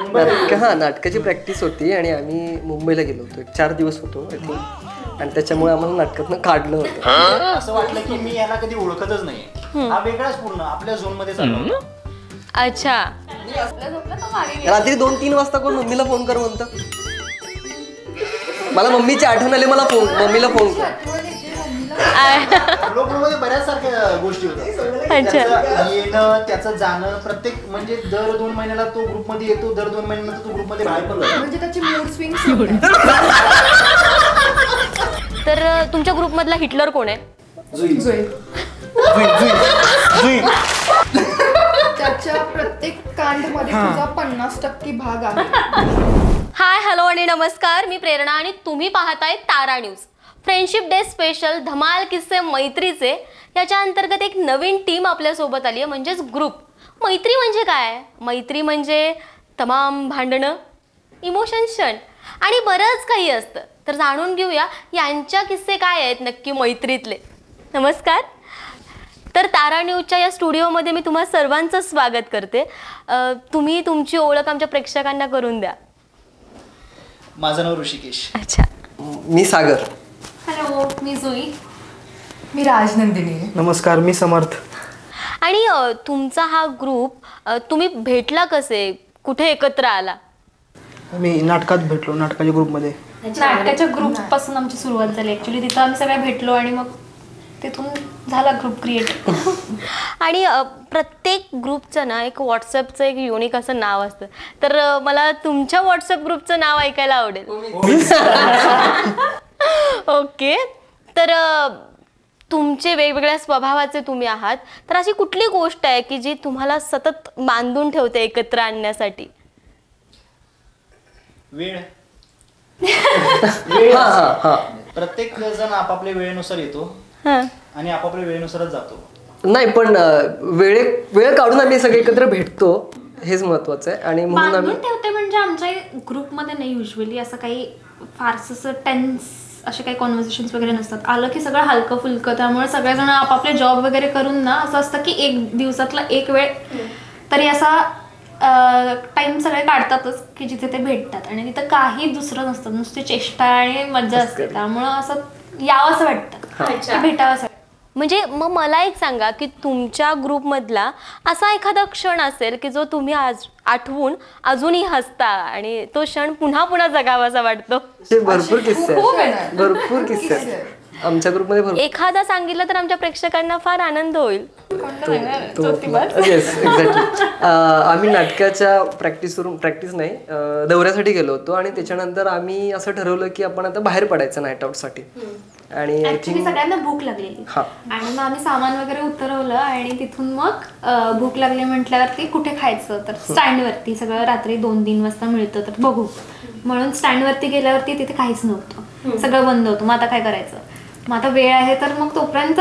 नाटकाची प्रॅक्टिस होती आणि आम्ही मुंबईला गेलो होतो. 4 दिवस होतो आय थिंक आणि त्याच्यामुळे आम्हाला नाटकातनं काढलं होतं. असं वाटलं की मी याला कधी ओळखतच नाही, हा वेगळाच पूर्ण आपल्या झोन मध्ये चालला. अच्छा, रात्री 2-3 वाजता कोण मम्मीला फोन कर म्हणतं. मला मम्मीची आठवण आली, मला मम्मीला फोन कर. बऱ्याच सारख्या गोष्टी होतात. येणं त्याचं जाणं प्रत्येक म्हणजे दर 2 महिन्याला तो ग्रुप मध्ये येतो, दर 2 महिन्यानंतर तो ग्रुप मध्ये बाहेर पण जातो. म्हणजे त्याची मूड स्विंग. तर तुमच्या ग्रुप मधला हिटलर कोण आहे? त्याच्या प्रत्येक कांड मध्ये तुझा 50% भाग आहे. हाय, हॅलो आणि नमस्कार, मी प्रेरणा आणि तुम्ही पाहताय तारा न्यूज. फ्रेंडशिप डे स्पेशल धमाल किस्से मैत्रीचे याच्या अंतर्गत एक नवीन टीम आपल्यासोबत आली आहे, म्हणजेच ग्रुप. मैत्री म्हणजे काय? मैत्री म्हणजे तमाम भांडणं, इमोशन क्षण आणि बरंच काही असतं. तर जाणून घेऊया यांच्या किस्से काय आहेत नक्की मैत्रीतले. नमस्कार. तर तारा न्यूजच्या या स्टुडिओमध्ये मी तुम्हा सर्वांचं स्वागत करते. तुम्ही तुमची ओळख आमच्या प्रेक्षकांना करून द्या. माझं नाव ऋषिकेश. अच्छा. मी सागर. हॅलो, मी जुई. मी राजनंदिनी. नमस्कार, मी समर्थ. आणि तुमचा हा ग्रुप तुम्ही भेटला कसे, कुठे एकत्र आला? मी नाटकात भेटलो, नाटकाच्या ग्रुपमध्ये. नाटकाच्या ग्रुप पासून आमची सुरुवात झाली ऍक्च्युली. तिथं आम्ही सगळे भेटलो आणि मग तिथून झाला ग्रुप क्रिएट. आणि प्रत्येक ग्रुपचं ना एक व्हॉट्सअपचं एक युनिक असं नाव असतं. तर मला तुमच्या व्हॉट्सअप ग्रुपचं नाव ऐकायला आवडेल. ओके. तर तुमचे वेगवेगळ्या स्वभावाचे तुम्ही आहात, तर अशी कुठली गोष्ट आहे की जी तुम्हाला सतत बांधून ठेवते एकत्र आणण्यासाठी? वेळ. प्रत्येक जण आपापल्या वेळेनुसार येतो आणि आपापल्या वेळेनुसारच जातो. नाही पण वेळ काढून आम्ही सगळे एकत्र भेटतो, हेच महत्वाचं आहे. आणि म्हणून आम्ही ठेवते म्हणजे आमच्या ग्रुपमध्ये नाही युजली असं काही फारसं टेन्स असे काही कॉन्व्हर्सेशन्स वगैरे नसतात. आलं की सगळं हलकं फुलकं. त्यामुळे सगळेजण आपापले जॉब वगैरे करून ना असं असतं की एक दिवसातला एक वेळ तरी असा टाइम सगळे काढतातच की जिथे ते भेटतात आणि तिथं काही दुसरं नसतं, नुसती चेष्टा आणि मजा असते. त्यामुळं असं यावंसं वाटतं, भेटावंसं. म्हणजे मग मला एक सांगा की तुमच्या ग्रुपमधला असा एखादा क्षण असेल की जो तुम्ही आठवून अजूनही हसता आणि तो क्षण पुन्हा पुन्हा जगावासा वाटतो. भरपूर किस्से आहेत आमच्या ग्रुपमध्ये. भरपूर. एखादा सांगितलं तर आमच्या प्रेक्षकांना फार आनंद होईल. Yes, exactly. आम्ही नाटकाच्या प्रॅक्टिस नाही दौऱ्यासाठी गेलो होतो आणि त्याच्यानंतर आम्ही असं ठरवलं की आपण आता बाहेर पडायचं नाईट आउट साठी. आणि सगळ्यांना भूक लागलेली आणि मग आम्ही सामान वगैरे उतरवलं आणि तिथून मग भूक लागली म्हटल्यावरती कुठे खायचं, तर स्टँडवरती सगळं रात्री 2-3 वाजता मिळतं तर बघू म्हणून स्टँडवरती गेल्यावरती तिथे काहीच नव्हतं, सगळं बंद होतं. मग आता काय करायचं, मग आता वेळ आहे तर मग तोपर्यंत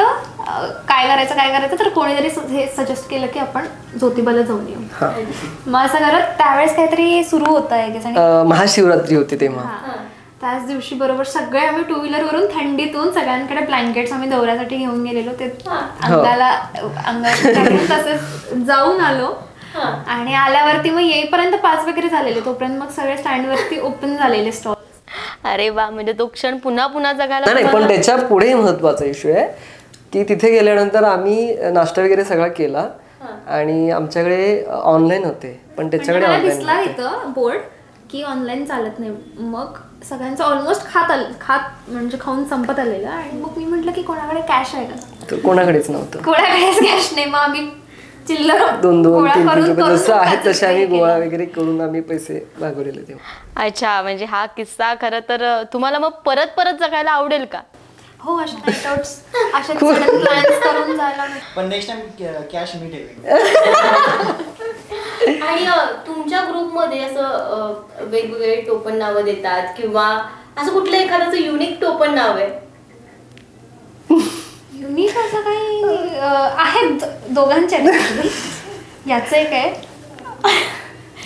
काय करायचं तर कोणीतरी हे सजेस्ट केलं की आपण ज्योतिबाला जाऊन येऊ. मग असं करत त्यावेळेस काहीतरी सुरू होतं, महाशिवरात्री होती तेव्हा. त्याच दिवशी बरोबर सगळे आम्ही 2 व्हीलरवरून थंडीतून सगळ्यांकडे ब्लँकेट्स आम्ही दौऱ्यासाठी घेऊन गेलेलो. ते अंगाला तसेच जाऊन आलो आणि आल्यावरती मग येईपर्यंत 5 वगैरे झालेले. तोपर्यंत मग सगळे स्टँडवरती ओपन झालेले स्टॉल. अरे वा, म्हणजे तो क्षण पुन्हा पुन्हा जगायला. नाही पण त्याच्या पुढे महत्वाचा इश्यू आहे की तिथे गेल्यानंतर आम्ही नाश्ता वगैरे सगळा केला आणि आमच्याकडे ऑनलाईन होते पण त्याच्याकडे ऑनलाईन बोर्ड की ऑनलाईन चालत नाही. मग सगळ्यांचं ऑलमोस्ट खात म्हणजे खाऊन संपत आलेलं आणि मग मी म्हटलं की कोणाकडे कॅश आहे का, कोणाकडेच नव्हतं. कोणाकडेच कॅश नाही. मग आम्ही चिल्लर 2-3 रुपये जसं आहेत तसे आम्ही गोळा वगैरे करून आम्ही पैसे भागवलेले तेव्हा. अच्छा, म्हणजे हा किस्सा खरं तर तुम्हाला मग परत जगायला आवडेल का? हो, अशा नाईट आउट्स अशा प्लॅन्स करून जायला. पण नेक्स्ट टाइम कॅश मी ठेवेन. आणि तुमच्या ग्रुपमध्ये असं वेगवेगळे टोपण नावं देतात किंवा असं कुठलं एखादं युनिक टोपण नाव आहे? युनिक असं काही आहेत दोघांच्या. याचं एक आहे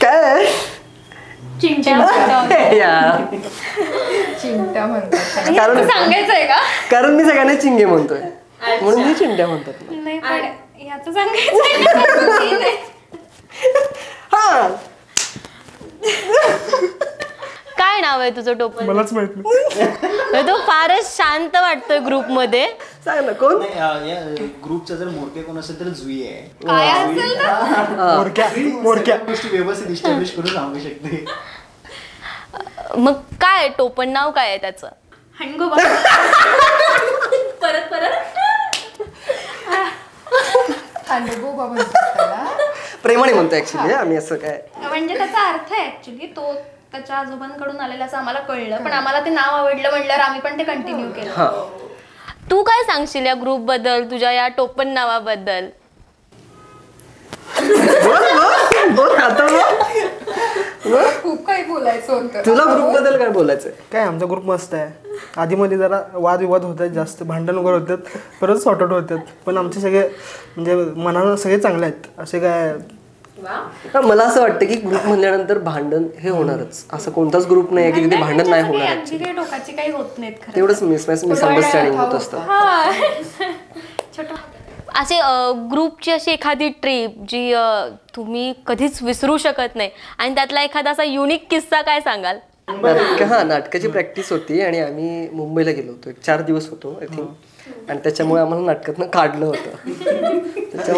काय चिंट्या म्हणतात. सांगायचंय का? कारण मी सगळ्यांना चिंगे म्हणतोय म्हणून मी चिंट्या म्हणतात. नाही पण याचं सांगायचं नाव आहे तुझं टोपण? मलाच माहित नाही. तो फारच शांत वाटतोय ग्रुप मध्ये. सांग ना कोण? नाही, या ग्रुपचा जर मोरके कोण असेल तर जुई आहे. काय असेल ना मोरक्या गोष्टी व्यवस्थित इस्टॅब्लिश करून सांगू शकते. मग काय टोपण नाव काय आहे त्याचं? हणगोबा. परत हणगोबा म्हणतात त्याला. प्रेमाने म्हणतो ऍक्च्युली आम्ही, असं काय. म्हणजे त्याचा अर्थ आहे ऍक्च्युली तो त्याच्या आजोबांकडून आलेल्याचं आम्हाला कळलं, पण आम्हाला ते नाव आवडलं म्हणल्यावर आम्ही पण ते कंटिन्यू केलं. तू काय सांगशील या ग्रुप बद्दल, तुझ्या या टोपण नावाबद्दल? खूप काही बोलायचं होतं. तुला ग्रुप बद्दल काय बोलायचंय? काय आमचा ग्रुप मस्त आहे. आधीमध्ये जरा वादविवाद होतात, जास्त भांडण वगैरे होतात, परत सॉर्ट आउट होतात. पण आमचे सगळे म्हणजे मनाला सगळे चांगले आहेत. असे काय मला असं वाटतं की ग्रुप म्हणल्यानंतर भांडण हे होणारच. असं कोणताच ग्रुप नाही की तिथे भांडण नाही होणार. अगदी काही टोकाची काही होत नाहीत खरं. तेवढंच मिसअंडरस्टँडिंग होत असतं. असे ग्रुपची अशी एखादी ट्रिप जी तुम्ही कधीच विसरू शकत नाही आणि त्यातला एखादा असा युनिक किस्सा काय सांगाल? नाटकाची प्रॅक्टिस होती आणि आम्ही मुंबईला गेलो होतो. 4 दिवस होतो आय थिंक. आणि त्याच्यामुळे आम्हाला नाटकातनं काढलं होतं.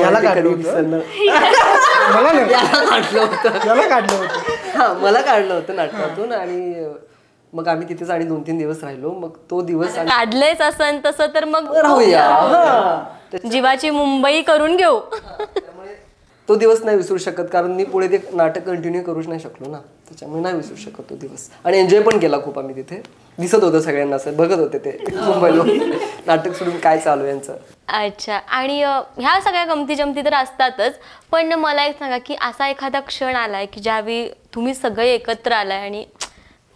याला काढलं होतं. मला काढलं होतं नाटकातून. आणि मग आम्ही तिथेच आणि 2-3 दिवस राहिलो. मग तो दिवस काढलंयच असं तसं तर मग राहूया, जीवाची मुंबई करून घेऊ. तो दिवस नाही विसरू शकत, कारण मी पुढे ते नाटक कंटिन्यू करूच नाही शकलो ना. त्याच्यामुळे नाही विसरू शकत तो दिवस. आणि एन्जॉय पण केला खूप आम्ही तिथे. दिसत होतं सगळ्यांना, असं बघत होते ते मुंबईला नाटक सोडून काय चालू यांचं. अच्छा. आणि ह्या सगळ्या गमती जमती तर असतातच, पण मला एक सांगा की असा एखादा क्षण आलाय की ज्यावेळी तुम्ही सगळे एकत्र आलाय आणि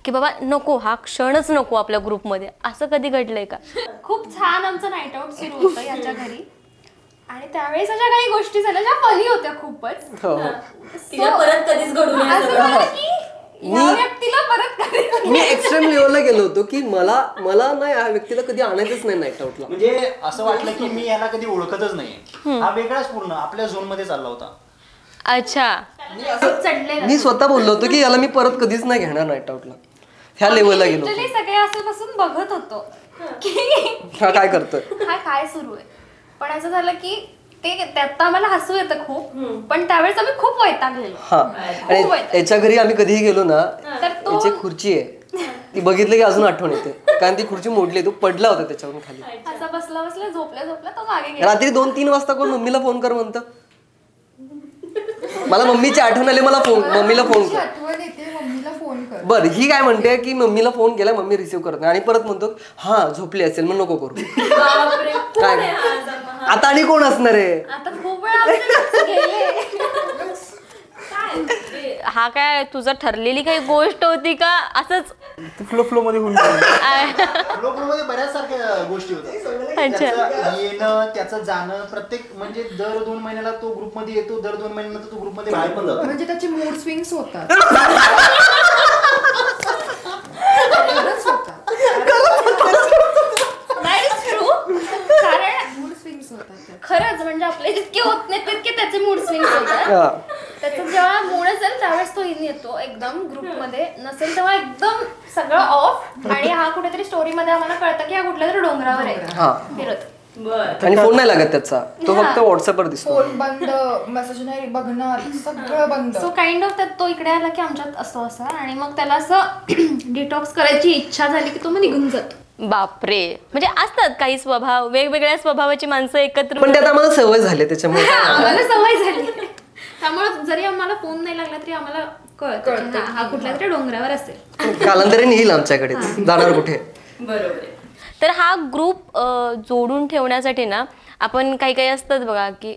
की बाबा नको, हा क्षणच नको आपल्या ग्रुपमध्ये, असं कधी घडलंय का? खूप छान आमचं नाईट आउट सुरू होतं याच्या घरी आणि त्यावेळेस अशा काही गोष्टी झाल्या ज्या फनी होत्या खूपच. परत कधीच घडू नये. असं झालं की या व्यक्तीला परत कधी मी एक्स्ट्रीम लेवलला गेलो होतो की मला नाही या व्यक्तीला कधी आणायचंच नाही नाईट आउटला. म्हणजे असं वाटलं की मी याला कधी ओळखतच नाहीये. हा वेगळाच पूर्ण आपल्या झोन मध्ये चालला होता. अच्छा. मी स्वतः बोललो होतो की याला मी परत कधीच नाही घेणार नाईट आउटला. ह्या लेवलला गेलो होतो. सगळे असं बसून बघत होतो की हा काय करतोय, काय सुरू आहे. पण असं झालं की ते त्यात आम्हाला हसू येतं खूप, पण त्यावेळेस आम्ही खूप वैतागलेलो. हा. आणि याच्या घरी आम्ही कधीही गेलो ना, याची खुर्ची आहे ती बघितली की अजून आठवण येते, कारण ती खुर्ची मोडली. तो पडला होता त्याच्यावरून खाली. असा बसला झोपला तो मागे गेला. रात्री 2-3 वाजता कोण मम्मीला फोन कर म्हणतं. मला मम्मीची आठवण आली, मम्मीला फोन कर. आठवण येते, मम्मीला फोन कर. बरं, ही काय म्हणते की मम्मीला फोन केला, मम्मी रिसिव्ह करत नाही आणि परत म्हणतो हा झोपली असेल मग नको करू. काय आता आणि कोण असणार आहे? आता खूप वेळा आमचे लक्ष गेले. हा काय तुझं ठरलेली काही गोष्ट होती का असंच फ्लो मध्ये होऊन गेलं. मध्ये बऱ्याच सारख्या गोष्टी होत्या. अच्छा. त्याचं येणं, त्याचं जाणं, प्रत्येक म्हणजे दर 2 महिन्याला तो ग्रुप मध्ये येतो, दर 2 महिन्यानंतर तो ग्रुप मध्ये बाहेर पण जातो. म्हणजे त्याचे मूड स्विंग्स होतात. खरंच म्हणजे आपले जितके होत नाही तितके त्याचे मूड स्विंग होतात. त्याचा जेव्हा मूड असेल त्यावेळेस तो इन येतो एकदम ग्रुप मध्ये, नसेल तेव्हा एकदम सगळं ऑफ. आणि हा कुठेतरी स्टोरी मध्ये आम्हाला कळतं की हा कुठल्या तरी डोंगरावर आहे फिरत. आणि फोन नाही लागत त्याचा, तो फक्त व्हॉट्सअपवर दिसतो. फोन बंद, मेसेज नाही बघणार, सगळं बंद. सो काइंड ऑफ त्यात तो इकडे आला की आमच्यात असं आणि मग त्याला असं डिटॉक्स करायची इच्छा झाली की तो मग निघून जातो. बापरे. म्हणजे असतात काही स्वभाव, वेगवेगळ्या स्वभावाची माणसं एकत्र. पण त्यात आम्हाला सवय झाली त्याच्यामुळे. आम्हाला सवय झाली, त्यामुळे जरी आम्हाला फोन नाही लागला तरी आम्हाला कळतं हा कुठल्या तरी डोंगरावर असेल. कालांतराने येईल आमच्याकडे, जाणार कुठे. बरोबर. तर हा ग्रुप जोडून ठेवण्यासाठी ना आपण काही असतात बघा की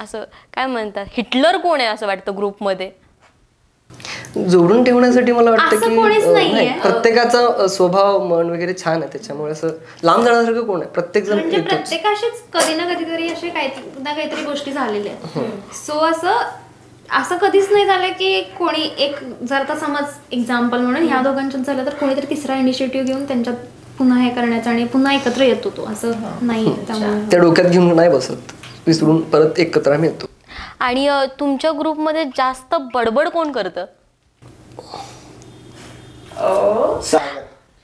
असं काय म्हणतात, हिटलर कोण आहे असं वाटतं ग्रुपमध्ये? जोडून ठेवण्यासाठी मला वाटतं असं की कोणीच नाहीये. प्रत्येकाचा स्वभाव मन वगैरे छान आहे, त्याच्यामुळे असं लांब जाण्यासारखं कोण आहे. प्रत्येक जण म्हणजे प्रत्येकाशीच कधी ना कधीतरी असे काहीतरी गोष्टी झालेल्या आहेत. सो असं कधीच नाही झालं की कोणी एक, जर आता समज एक्झाम्पल म्हणून ह्या दोघांच्यात झालं तर कोणीतरी तिसरा इनिशिएटिव्ह घेऊन त्यांच्यात पुन्हा हे करण्याचा आणि पुन्हा एकत्र येतो तो, असं नाही. त्यामुळे त्या डोक्यात घेऊन नाही बसत, विसरून परत एकत्र आम्ही येतो. आणि तुमच्या ग्रुपमध्ये जास्त बडबड कोण करतं? सागर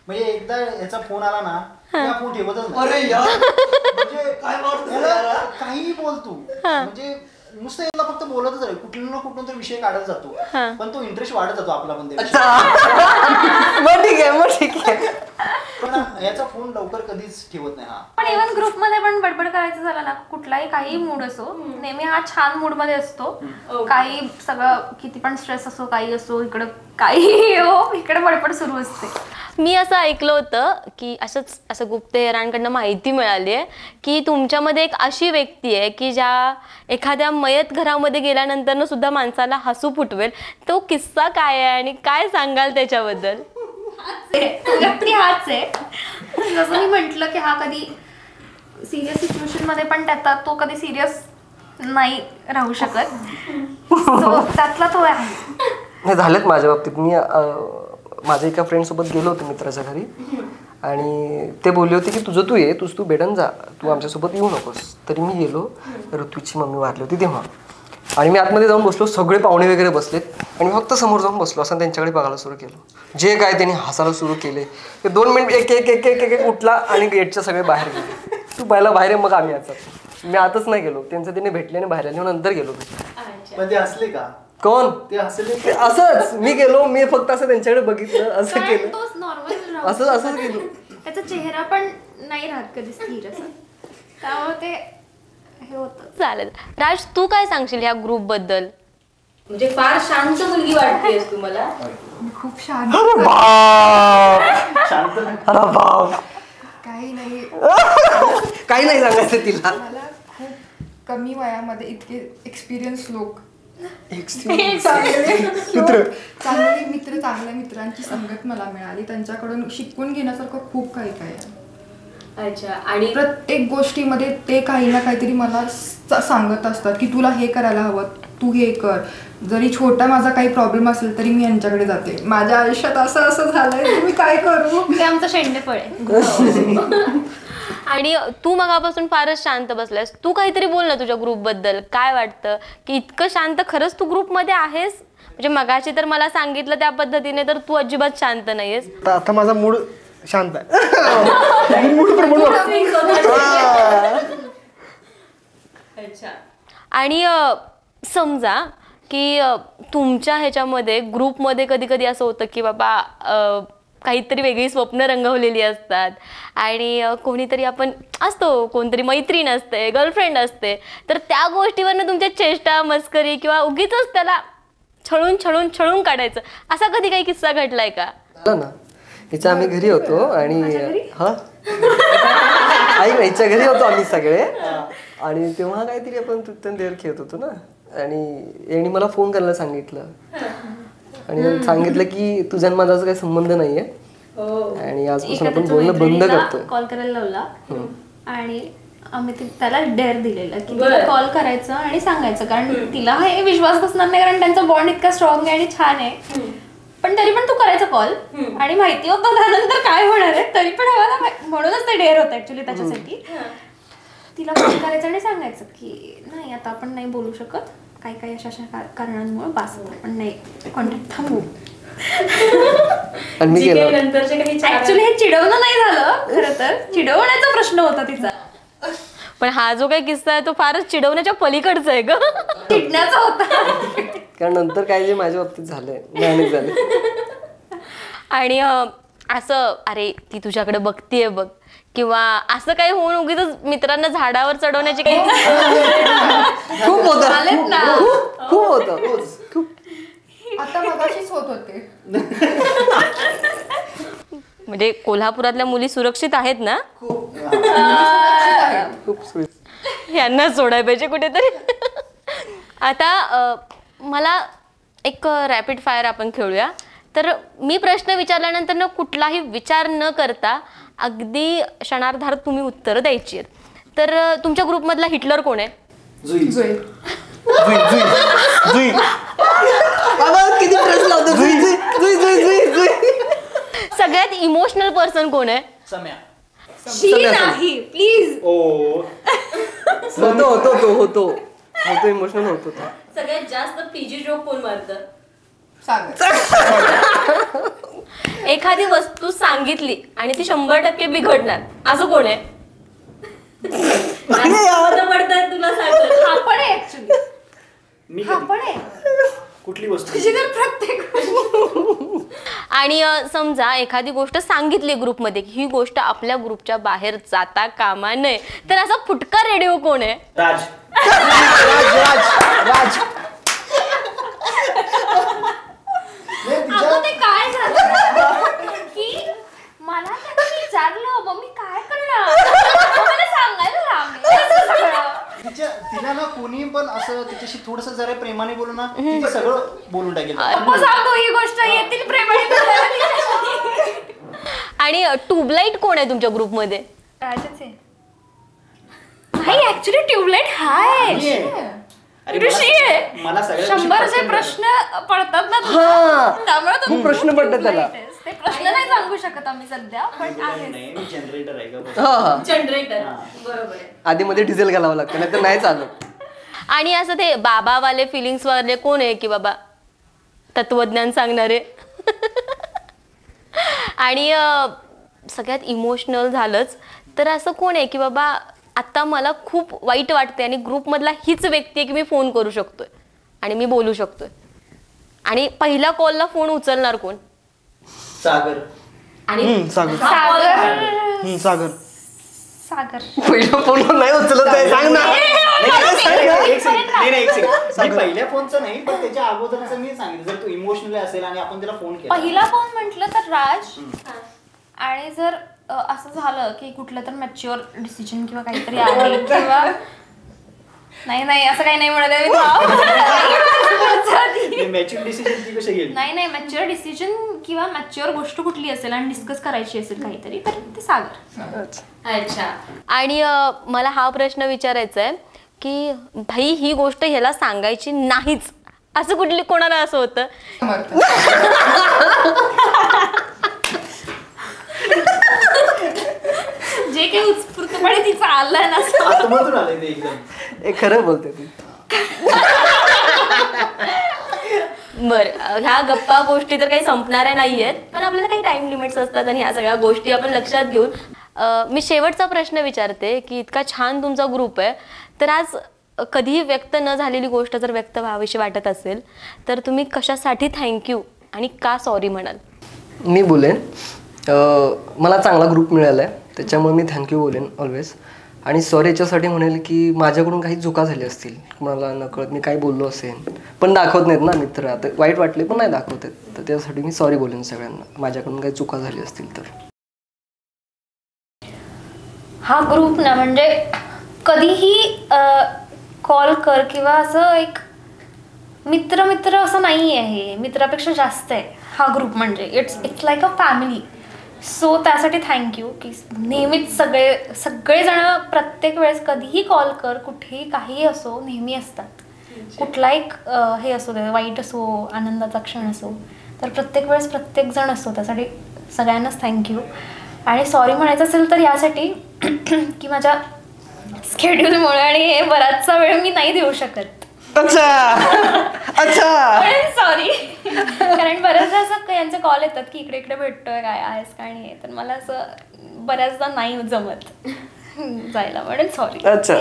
म्हणजे एकदा याचा फोन आला ना या फोन ठेवतच नाही. अरे यार म्हणजे याला काहीही बोल तू म्हणजे नुसतं याला फक्त बोलतच राहील कुठून ना कुठून तर विषय काढत जातो पण तो इंटरेस्ट वाढत जातो आपला पण मग ठीक आहे पण याचा फोन लवकर कधीच ठेवत नाही. हा पण इव्हन ग्रुपमध्ये पण बडबड करायचं झालं ना कुठलाही काही मूड असो नेहमी हा छान मूड मध्ये असतो. काही सगळं किती पण स्ट्रेस असो काही असो इकडं काही हो इकडे बडबड सुरू असते. मी असं ऐकलं होतं की असं गुप्तहेरांकडनं माहिती मिळाली आहे की तुमच्यामध्ये एक अशी व्यक्ती आहे की ज्या एखाद्या मयत घरामध्ये गेल्यानंतर सुद्धा माणसाला हसू फुटवेल. तो किस्सा काय आहे आणि काय सांगाल त्याच्याबद्दल? व्यक्ती हाच आहे. जसं मी म्हटलं की हा कधी सिरियस सिच्युएशन मध्ये पण तो कधी सिरियस नाही राहू शकत. त्यातला तो आहे. झालेत माझ्या बाबतीत. मी माझ्या एका फ्रेंडसोबत गेलो होतो मित्राच्या घरी आणि ते बोलले होते की तुझं तू ये तू बेडन जा तू आमच्यासोबत येऊ नकोस. तरी मी गेलो. ऋत्वीची मम्मी वारली होती तेव्हा आणि मी आतमध्ये जाऊन बसलो. सगळे पाहुणे वगैरे बसलेत आणि मी फक्त समोर जाऊन बसलो असं त्यांच्याकडे बघायला सुरू केलं. जे काय त्यांनी हसायला सुरू केले ते 2 मिनिट एक एक एक एक एक उठला आणि गेटच्या सगळे बाहेर गेले. तू पहिला बाहेर मग आम्ही याचात मी आतच नाही गेलो. त्यांचं त्यांनी भेटले आणि बाहेर आले नंतर गेलो. पण ते हसले का? कोण ते हसले ते असंच मी गेलो. मी फक्त असं त्यांच्याकडे बघितलं असं केलं तोच नॉर्मल असंच केलं. त्याचा चेहरा पण नाही राहत कधी स्थिर असं त्यामुळे ते हे होतं. चालेल. राज तू काय सांगशील ह्या ग्रुप बद्दल? म्हणजे फार शांत मुलगी वाटतेस तुम्हाला. खूप शांत अरे बाप काही नाही. काही नाही सांगायचं तिला. मला खूप कमी वयामध्ये इतके एक्सपिरियन्स लोक मित्र चांगले मित्र चांगल्या मित्रांची संगत मला मिळाली. त्यांच्याकडून शिकून घेण्यासारखं खूप काही काही आहे. अच्छा. आणि प्रत्येक गोष्टीमध्ये ते काही ना काहीतरी मला सांगत असतात की तुला हे करायला हवं तू हे कर. जरी छोटा माझा काही प्रॉब्लेम असेल तरी मी यांच्याकडे जाते. माझ्या आयुष्यात असं असं झालंय मी काय करू. ते आमचं शेंडेफळ आहे. आणि तू मगापासून फारच शांत बसलास. तू काहीतरी बोल ना तुझ्या ग्रुप बद्दल. काय वाटतं की इतकं शांत खरंच तू ग्रुपमध्ये आहेस? म्हणजे मगाशी तर मला सांगितलं त्या पद्धतीने तर तू अजिबात शांत नाहीयेस. आता माझा मूड शांत आहे. मूड प्रमाण अच्छा. आणि समजा की तुमच्या ह्याच्यामध्ये ग्रुपमध्ये कधी कधी असं होतं की बाबा काहीतरी वेगळी स्वप्न रंगवलेली असतात आणि कोणीतरी आपण असतो कोणतरी मैत्रीण असते गर्लफ्रेंड असते तर त्या गोष्टीवरनं तुमच्या चेष्टा मस्करी किंवा उगीचच त्याला छळून काढायचं असा कधी काही किस्सा घडलाय का? ना हिच्या आम्ही घरी होतो आणि हा ऐक ना हिच्या घरी होतो आम्ही सगळे आणि तेव्हा काहीतरी आपण तुत्तन देर खेळत होतो ना आणि यांनी मला फोन करायला सांगितलं आणि सांगितलं की तुझ्या माझा काही संबंध नाहीये आणि आजपासून आपण बोलणं बंद करतो. कॉल करायला लावला आणि आम्ही त्याला डेअर दिलेला की तिला कॉल करायचं आणि सांगायचं कारण तिला हे विश्वास बसणार नाही कारण त्यांचा बॉन्ड इतका स्ट्रॉंग आहे आणि छान आहे. पण तरी पण तू करायचा कॉल आणि माहिती होतं त्यानंतर काय होणार आहे तरी पण म्हणूनच ते डेअर होतं ऍक्च्युली त्याच्यासाठी. तिला कॉल करायचं आणि सांगायचं की नाही आता आपण नाही बोलू शकत काही काही अशा कारणांमुळे बास आपण नाही कॉन्टॅक्ट थांबवू. ऍक्च्युली हे चिडवणं नाही झालं खरं तर चिडवण्याचा प्रश्न होता तिचा. पण हा जो काही किस्सा आहे तो फारच चिडवण्याच्या पलीकडचा आहे ग. चिडण्याचा होता कारण नंतर काय जे माझ्या बाबतीत झालंय मॅनेज झालं. आणि असं अरे ती तुझ्याकडे बघतीये बघ किंवा असं काही होऊन उगीच मित्रांना झाडावर चढवण्याची काही खूप होतं आता मगाशीच होत होते. म्हणजे कोल्हापुरातल्या मुली सुरक्षित आहेत ना? खूप यांना सोडायला पाहिजे कुठेतरी. आता मला एक रॅपिड फायर आपण खेळूया. तर मी प्रश्न विचारल्यानंतर ना कुठलाही विचार न करता अगदी क्षणार्धात तुम्ही उत्तरं द्यायची आहेत. तर तुमच्या ग्रुपमधला हिटलर कोण आहे? सगळ्यात इमोशनल पर्सन कोण आहे? सम्या. नाही प्लीज. होतो इमोशनल होतो. सगळ्यात जास्त पीजी जोक कोण मारतं? सागर. एखादी वस्तू सांगितली आणि ती 100% बिघडणार असं कोण आहे? पडताय तुला सांगतो. हा पण आहे ऍक्च्युली. मी हा पण आहे. कुठली वस्तू? तुझी तर प्रत्येक आणि समजा एखादी गोष्ट सांगितली ग्रुपमध्ये की ही गोष्ट आपल्या ग्रुपच्या बाहेर जाता कामा नये, तर असा फुटका रेडिओ कोण आहे? राज. राज अगं ते काय झालं की मला त्यांनी विचारलं मग मी काय करणार, मग मला सांगायला लागलं सगळं. तिला ना कोणी पण असं तिच्याशी थोडस जरा प्रेमाने बोलू ना, तिचं सगळं बोलून टाकेल. मग सांगू ही गोष्ट येतील प्रेमाने बोलायला. आणि ट्यूबलाईट कोण आहे तुमच्या ग्रुपमध्ये? राजच आहे. नाही ऍक्च्युली ट्यूबलाईट हाय. मी आहे. अरे ऋषी आहे. मला सगळ्या 100चे प्रश्न पडतात ना हा. त्यामुळे खूप प्रश्न पडतात त्याला. ते प्रश्न नाही सांगू शकत आम्ही सध्या पण आहे. नाही, मी जनरेटर आहे का? हा जनरेटर बरोबर आहे. आधी मध्ये डिझेल घालावं लागतं नाही तर नाही चालत. आणि असं ते बाबावाले फिलिंग्स वाले कोण आहे की बाबा तत्वज्ञान सांगणारे? आणि सगळ्यात इमोशनल झालंच तर असं कोण आहे की बाबा आता मला खूप वाईट वाटते आणि ग्रुपमधला हीच व्यक्ती आहे की मी फोन करू शकतोय आणि मी बोलू शकतोय, आणि पहिला कॉलला फोन उचलणार कोण? सागर. आणि सागर सागर सागर पहिल्या फोनवर नाही उचलत आहे, सांग ना. एक सेकंड. मी पहिल्या फोनचं नाही पण त्याच्या अगोदरचं मी सांगितलं. जर तू इमोशनली असेल आणि आपण त्याला फोन केला, पहिला फोन म्हटलं तर राज. आणि जर असं झालं की कुठलं तर मॅच्युअर डिसिजन किंवा काहीतरी आहे किंवा नाही असं काही नाही म्हणत आहे मॅच्युअर डिसिजन ती कशी गेली? नाही मॅच्युअर डिसिजन किंवा मॅच्युअर गोष्ट कुठली असेल आणि डिस्कस करायची असेल काहीतरी तर ते सागर. अच्छा. आणि मला हा प्रश्न विचारायचा आहे की भाई ही गोष्ट ह्याला सांगायची नाहीच असं कुठली कोणाला असं होतं? जे काही उत्स्फूर्तपणे तिचं आलंय ना आतमधून आलंय ते एकदम. हे खरं बोलते ती. बरं, ह्या गप्पा गोष्टी तर काही संपणाऱ्या नाही आहेत पण आपल्याला काही टाइम लिमिट्स असतात आणि ह्या सगळ्या गोष्टी आपण लक्षात घेऊन मी शेवटचा प्रश्न विचारते की इतका छान तुमचा ग्रुप आहे तर आज कधीही व्यक्त न झालेली गोष्ट जर व्यक्त व्हावीशी वाटत असेल तर तुम्ही कशासाठी थँक्यू आणि का सॉरी म्हणाल? मी बोलेन मला चांगला ग्रुप मिळाला आहे त्याच्यामुळे मी थँक्यू बोलेन ऑलवेज. आणि सॉरी याच्यासाठी म्हणेल की माझ्याकडून काही चुका झाल्या असतील, मला नकळत मी काही बोललो असेल पण दाखवत नाहीत ना मित्र, आता वाईट वाटले पण नाही दाखवत आहेत, तर त्यासाठी मी सॉरी बोलेन सगळ्यांना माझ्याकडून काही चुका झाली असतील तर. हा ग्रुप ना म्हणजे कधीही कॉल कर किंवा असं एक मित्र असं नाही आहे, मित्रापेक्षा जास्त आहे हा ग्रुप. म्हणजे it's like a family. So त्यासाठी थँक्यू की नेहमीच सगळेजण प्रत्येक वेळेस कधीही कॉल कर, कुठेही काहीही असो नेहमी असतात. कुठला एक हे असो, वाईट असो आनंदाचा क्षण असो, तर प्रत्येक वेळेस प्रत्येक जण असतो. त्यासाठी सगळ्यांनाच थँक्यू. आणि सॉरी म्हणायचं असेल तर यासाठी की माझ्या स्केड्यूलमुळे आणि बराचसा वेळ मी नाही देऊ शकत. सॉरी. कारण बऱ्याचदा असं यांचे कॉल येतात की इकडे भेटतोय काय आहेस काय नाही, तर मला असं बऱ्याचदा नाही जमत जायला, म्हणून सॉरी. अच्छा,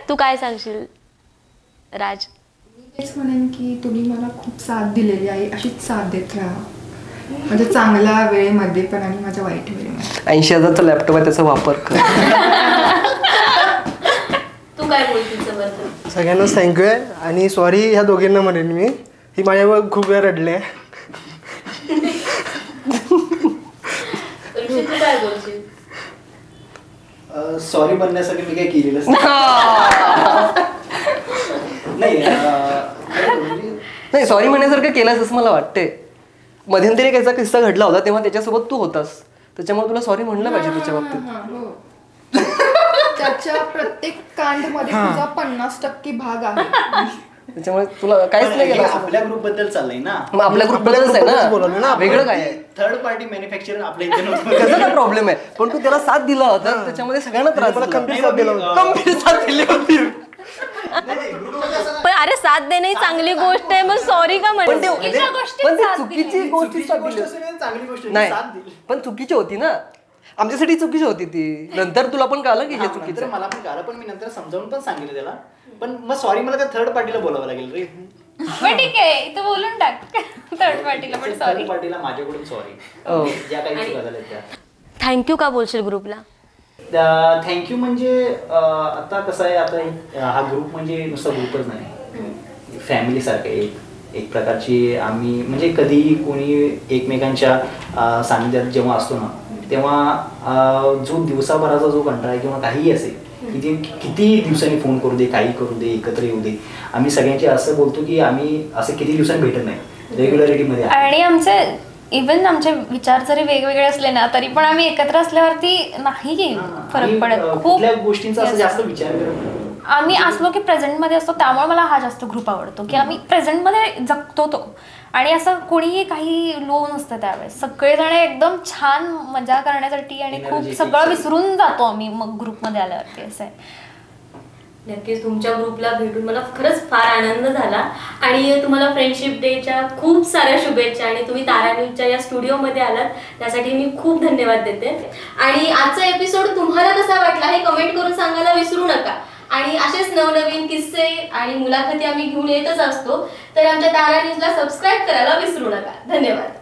तू काय सांगशील राज? तेच म्हणेन की तुम्ही मला खूप साथ दिलेली आहे, अशीच साथ देत राहा म्हणजे चांगल्या वेळेमध्ये पण आणि माझ्या वाईट वेळेमध्ये. 80,000चा लॅपटॉप आहे त्याचा वापर कर. तू काय बोलशील समर्थ? सगळ्यांनाच थँक्यू आहे आणि सॉरी ह्या दोघींना म्हणेन मी, ही माझ्यावर खूप वेळ रडले. ऋषी तू काय बोलशील? सॉरी बनण्यासाठी मी काय केलेलंच नाही, सॉरी म्हणण्यासारखं केलंस असं मला वाटते. मध्यंतरी एक याचा किस्सा घडला होता तेव्हा त्याच्यासोबत तू होतास, त्याच्यामुळे तुला सॉरी म्हणलं पाहिजे त्याच्या बाबतीत. त्याच्या प्रत्येक कांडमध्ये तुझा 50% भाग आहे, त्याच्यामुळे तुला काहीच नाही केलं. आपल्या ग्रुप बद्दल चाललंय ना, मग आपल्या ग्रुप बद्दलच आहे ना, वेगळं काय आहे? थर्ड पार्टी मॅन्युफॅक्चरर आपल्या इथे त्याचा काय प्रॉब्लेम आहे, पण तू त्याला साथ दिला होता त्याच्यामध्ये सगळ्यांना त्रास झाला. गंभीर साथ दिला होता. गंभीर साथ दिली होती. पण अरे साथ देणं ही चांगली गोष्ट आहे, मग सॉरी का पण ते म्हणते? पण ते चुकीची गोष्टी गोष्ट असेल आणि चांगली गोष्ट आहे, नाही साथ दिली. पण चुकीची होती ना, आमच्यासाठी चुकीची होती ती. नंतर तुला पण कळलं की हे हा, चुकीचं नंतर आहे. मला पण कळलं, पण मी नंतर समजावून पण सांगितलं त्याला. पण मग सॉरी मला त्या थर्ड पार्टीला बोलावं लागेल रे. पण ठीक आहे इथं बोलून टाक थर्ड पार्टीला पण सॉरी. थर्ड पार्टीला माझ्याकडून सॉरी, हो. ज्या काही चुका झाल्या त्या. थँक्यू का बोलशील ग्रुपला? थँक्यू म्हणजे आता कसं आहे, आता हा ग्रुप म्हणजे नुसता ग्रुपच नाही, फॅमिली सारखं एक प्रकारची. आम्ही म्हणजे कधीही कोणी एकमेकांच्या सानिध्यात जेव्हा असतो ना, तेव्हा जो दिवसाभराचा जो कंटाळा किंवा काहीही असेल, किती दिवसांनी फोन करू दे, काही करू दे, एकत्र येऊ दे, आम्ही सगळ्यांचे असं बोलतो की आम्ही असं किती दिवसांनी भेटत नाही, रेग्युलरिटीमध्ये. आणि आमचे इव्हन आमचे विचार जरी वेगवेगळे असले ना तरी पण आम्ही एकत्र असल्यावरती नाही फरक पडत. खूप गोष्टींचा असं जास्त विचार करत आम्ही असलो की प्रेझेंटमध्ये असतो, त्यामुळे मला हा जास्त ग्रुप आवडतो की आम्ही प्रेझेंटमध्ये जगतो तो. आणि असं कोणीही काही लो नसतं त्यावेळेस, सगळेजण एकदम छान मजा करण्यासाठी आणि खूप सगळं विसरून जातो आम्ही मग ग्रुपमध्ये आल्यावरती. असं आहे. नक्कीच तुमच्या ग्रुपला भेटून मला खरंच फार आनंद झाला आणि तुम्हाला फ्रेंडशिप डेच्या खूप साऱ्या शुभेच्छा. आणि तुम्ही तारा न्यूजच्या या स्टुडिओमध्ये आलात त्यासाठी मी खूप धन्यवाद देते. आणि आजचा एपिसोड तुम्हाला कसा वाटला हे कमेंट करून सांगायला विसरू नका. आणि असेच नवनवीन किस्से आणि मुलाखती आम्ही घेऊन येतच असतो, तर आमच्या तारा न्यूजला सबस्क्राईब करायला विसरू नका. धन्यवाद.